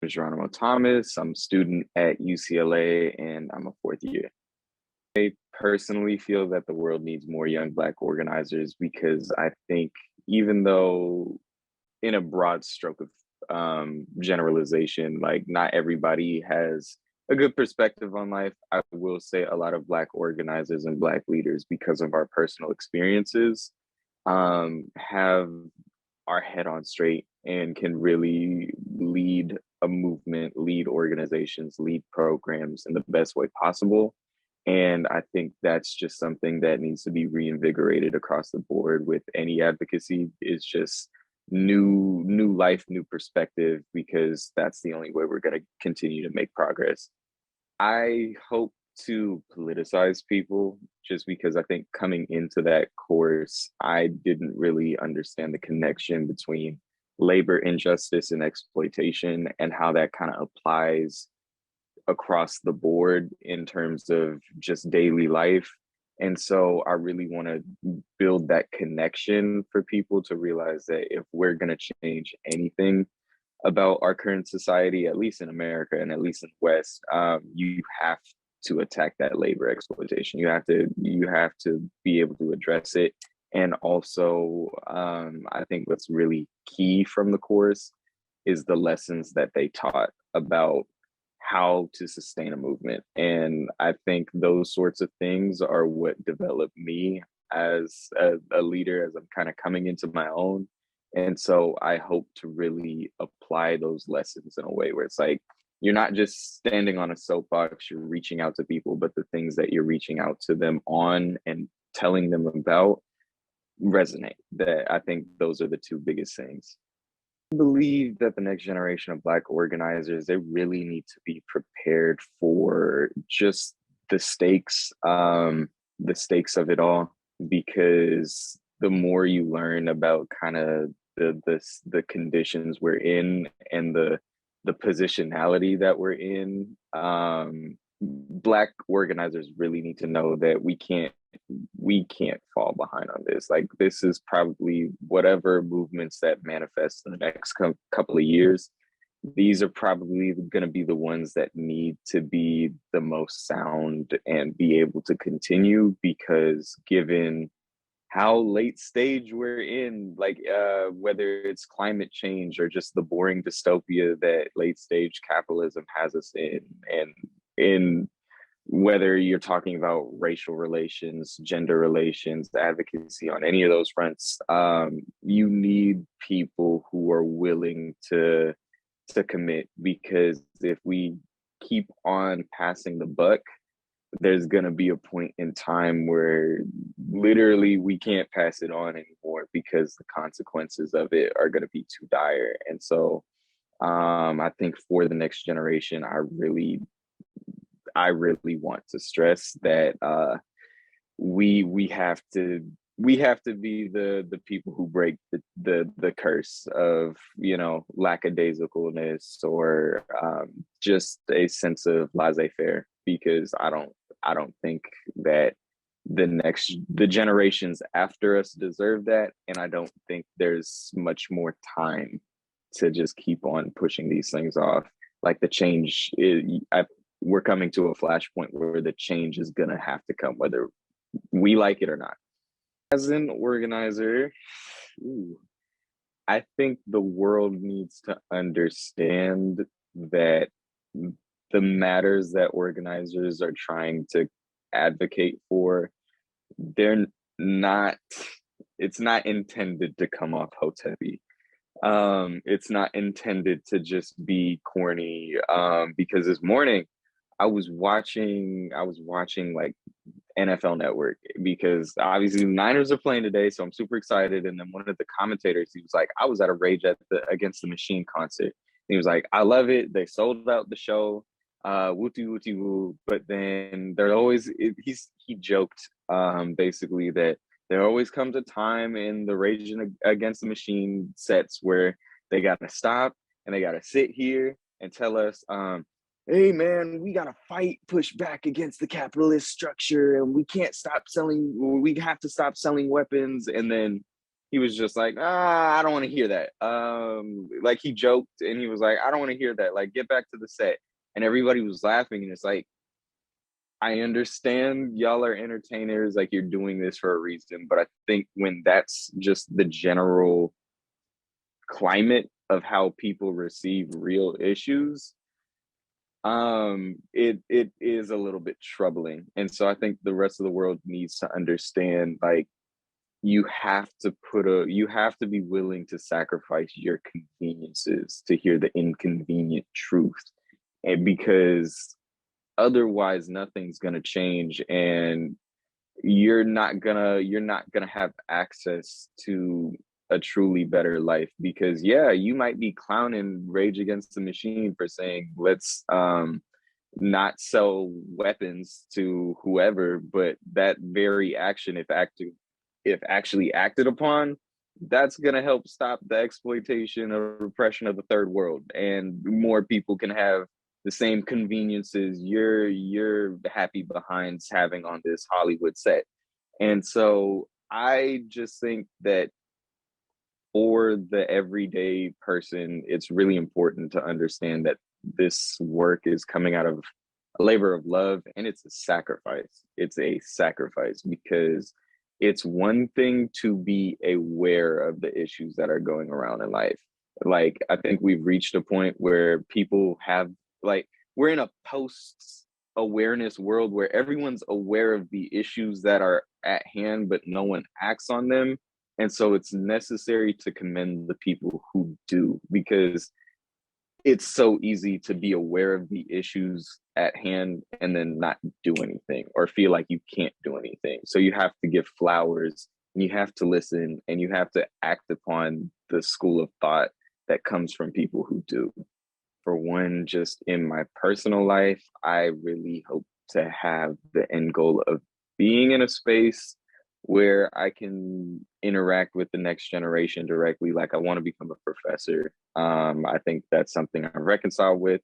is JeiRonemo Thomas. I'm a student at UCLA and I'm a fourth year. I personally feel that the world needs more young Black organizers because I think even though in a broad stroke of generalization, like not everybody has a good perspective on life, I will say a lot of Black organizers and Black leaders, because of our personal experiences, have our head on straight and can really lead a movement, lead organizations, lead programs in the best way possible. And I think that's just something that needs to be reinvigorated across the board with any advocacy. Is just new life, new perspective, because that's the only way we're going to continue to make progress. I hope to politicize people, just because I think coming into that course, I didn't really understand the connection between labor injustice and exploitation and how that kind of applies across the board in terms of just daily life. And so I really want to build that connection for people to realize that if we're going to change anything about our current society, at least in America and at least in the West, you have to attack that labor exploitation. You have to be able to address it. And also, I think what's really key from the course is the lessons that they taught about how to sustain a movement. And I think those sorts of things are what developed me as a leader, as I'm kind of coming into my own. And so I hope to really apply those lessons in a way where it's like, you're not just standing on a soapbox, you're reaching out to people, but the things that you're reaching out to them on and telling them about resonate. That I think those are the two biggest things. I believe that the next generation of Black organizers, they really need to be prepared for just the stakes of it all, because the more you learn about kind of the conditions we're in and the positionality that we're in, Black organizers really need to know that we can't fall behind on this. Like, this is probably whatever movements that manifest in the next couple of years, these are probably going to be the ones that need to be the most sound and be able to continue, because given how late stage we're in, like whether it's climate change or just the boring dystopia that late stage capitalism has us in, and in whether you're talking about racial relations, gender relations, advocacy on any of those fronts, you need people who are willing to commit, because if we keep on passing the buck, there's going to be a point in time where literally we can't pass it on anymore, because the consequences of it are going to be too dire. And so I think for the next generation, I really want to stress that we have to be the people who break the curse of, lackadaisicalness or just a sense of laissez-faire, because I don't think that the generations after us deserve that, and I don't think there's much more time to just keep on pushing these things off. Like, the change we're coming to a flashpoint where the change is gonna have to come, whether we like it or not. As an organizer, I think the world needs to understand that the matters that organizers are trying to advocate for, they're not, it's not intended to come off hotepi. It's not intended to just be corny. Because this morning I was watching like NFL Network, because obviously the Niners are playing today, so I'm super excited. And then one of the commentators, he was like, I was at a Rage Against the Machine concert. And he was like, I love it. They sold out the show. Wooty wooty woo. But then he joked basically that there always comes a time in the Rage Against the Machine sets where they gotta stop and they gotta sit here and tell us, hey man, we gotta push back against the capitalist structure, and we have to stop selling weapons. And then he was just like, I don't want to hear that. Like he joked and he was like, I don't want to hear that. Like, get back to the set. And everybody was laughing, and it's like, I understand y'all are entertainers, like you're doing this for a reason, but I think when that's just the general climate of how people receive real issues, it is a little bit troubling. And so I think the rest of the world needs to understand, like, you have to be willing to sacrifice your conveniences to hear the inconvenient truth. And because otherwise nothing's going to change, and you're not gonna have access to a truly better life. Because yeah, you might be clowning Rage Against the Machine for saying let's not sell weapons to whoever, but that very action, if actually acted upon, that's going to help stop the exploitation or repression of the third world, and more people can have the same conveniences you're happy behinds having on this Hollywood set. And so I just think that for the everyday person, it's really important to understand that this work is coming out of a labor of love, and it's a sacrifice. It's a sacrifice because it's one thing to be aware of the issues that are going around in life. Like, I think we've reached a point where people have, like, we're in a post awareness world where everyone's aware of the issues that are at hand, but no one acts on them. And so it's necessary to commend the people who do, because it's so easy to be aware of the issues at hand and then not do anything or feel like you can't do anything. So you have to give flowers, and you have to listen, and you have to act upon the school of thought that comes from people who do. For one, just in my personal life, I really hope to have the end goal of being in a space where I can interact with the next generation directly. Like, I want to become a professor. I think that's something I reconcile with,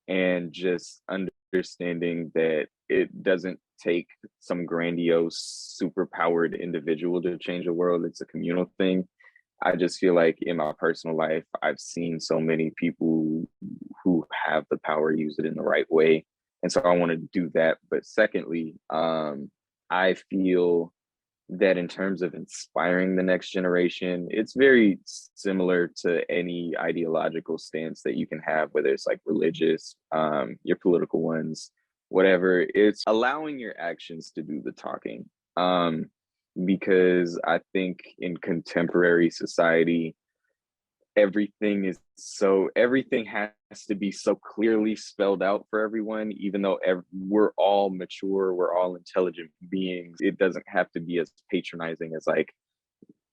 and just understanding that it doesn't take some grandiose, superpowered individual to change the world. It's a communal thing. I just feel like in my personal life, I've seen so many people who have the power use it in the right way. And so I want to do that. But secondly, I feel that in terms of inspiring the next generation, it's very similar to any ideological stance that you can have, whether it's like religious, your political ones, whatever. It's allowing your actions to do the talking. Because I think in contemporary society, everything has to be so clearly spelled out for everyone. Even though we're all mature, we're all intelligent beings, it doesn't have to be as patronizing as like,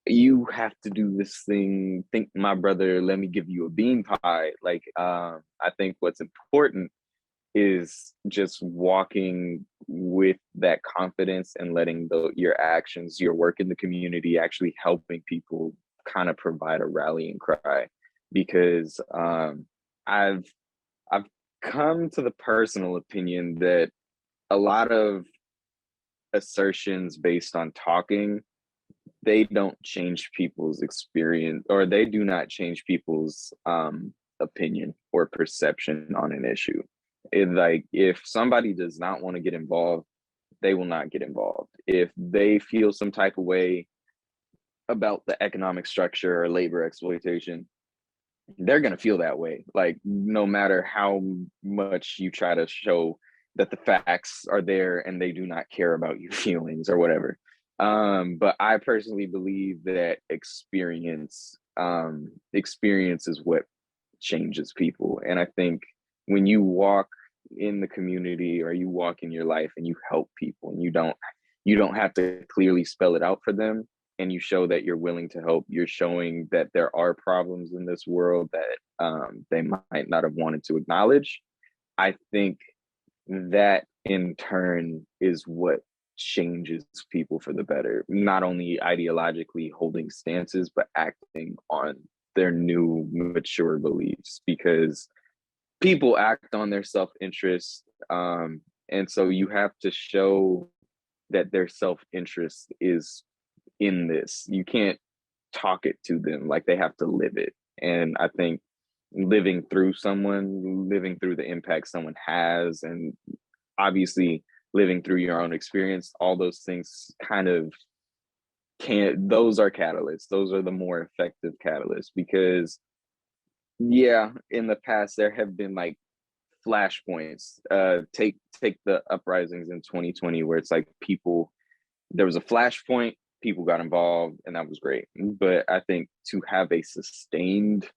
you have to do this thing, think my brother, let me give you a bean pie. Like, I think what's important is just walking with that confidence and letting your actions, your work in the community, actually helping people kind of provide a rallying cry. Because I've I've come to the personal opinion that a lot of assertions based on talking, they don't change people's experience, or they do not change people's opinion or perception on an issue. Like, if somebody does not want to get involved, they will not get involved. If they feel some type of way about the economic structure or labor exploitation, they're going to feel that way. Like, no matter how much you try to show that the facts are there and they do not care about your feelings or whatever. But I personally believe that experience is what changes people. And I think when you walk in the community, or you walk in your life and you help people, and you don't have to clearly spell it out for them, and you show that you're willing to help, you're showing that there are problems in this world that they might not have wanted to acknowledge. I think that in turn is what changes people for the better, not only ideologically holding stances, but acting on their new mature beliefs. Because people act on their self-interest, and so you have to show that their self-interest is in this. You can't talk it to them, like they have to live it. And I think living through the impact someone has, and obviously living through your own experience, all those things kind of can those are catalysts. Those are the more effective catalysts because yeah, in the past there have been like flashpoints. Take the uprisings in 2020 where it's like people there was a flashpoint, people got involved, and that was great. But I think to have a sustained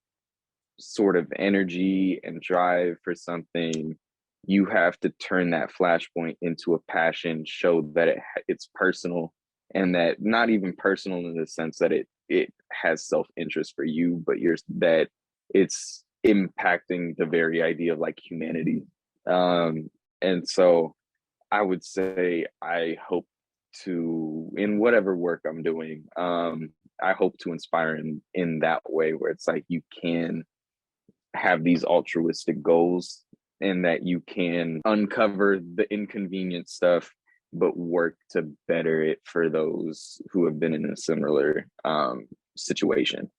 sort of energy and drive for something, you have to turn that flashpoint into a passion, show that it's personal, and that not even personal in the sense that it has self-interest for you, but you're that it's impacting the very idea of like humanity. And so I would say I hope to in whatever work I'm doing, I hope to inspire in that way where it's like you can have these altruistic goals and that you can uncover the inconvenient stuff but work to better it for those who have been in a similar situation.